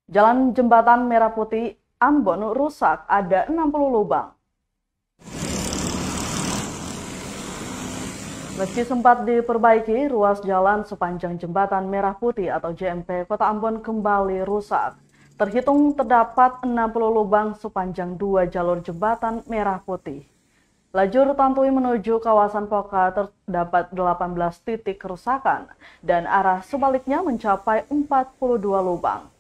Jalan Jembatan Merah Putih Ambon rusak, ada 60 lubang. Meski sempat diperbaiki, ruas jalan sepanjang Jembatan Merah Putih atau JMP Kota Ambon kembali rusak. Terhitung terdapat 60 lubang sepanjang 2 jalur Jembatan Merah Putih. Lajur Tantui menuju kawasan Poka terdapat 18 titik kerusakan dan arah sebaliknya mencapai 42 lubang.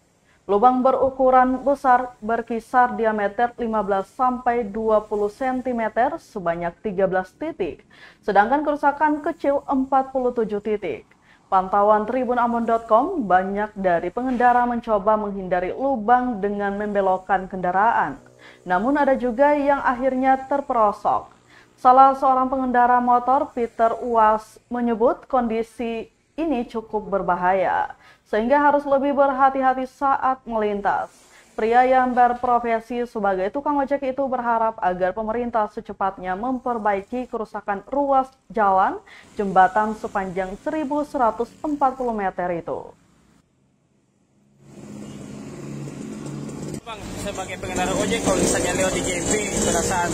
Lubang berukuran besar berkisar diameter 15 sampai 20 cm sebanyak 13 titik, sedangkan kerusakan kecil 47 titik. Pantauan tribunambon.com, banyak dari pengendara mencoba menghindari lubang dengan membelokkan kendaraan. Namun ada juga yang akhirnya terperosok. Salah seorang pengendara motor, Peter Uwas, menyebut kondisi ini cukup berbahaya, sehingga harus lebih berhati-hati saat melintas. Pria yang berprofesi sebagai tukang ojek itu berharap agar pemerintah secepatnya memperbaiki kerusakan ruas jalan jembatan sepanjang 1.140 meter itu. Bang, sebagai pengendara ojek, kalau misalnya lewat di JMP, perasaan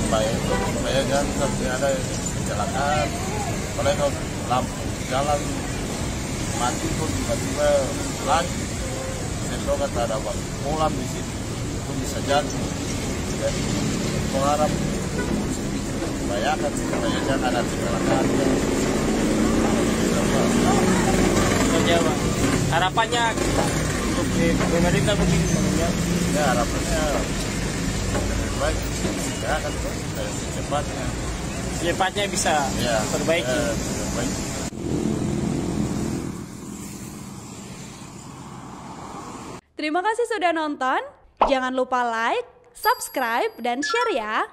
supaya jangan sampai ada kecelakaan. Apalagi kalau lampu jalan mati pun tiba-tiba lagi sendokan ada kolam di situ itu bisa jadi. Jadi mengharap bayangkan supaya jangan ada kecelakaan. Bang, harapannya untuk pemerintah begini, ya harapannya lebih baik ya kan secepatnya bisa perbaiki. Terima kasih sudah nonton. Jangan lupa like, subscribe, dan share ya.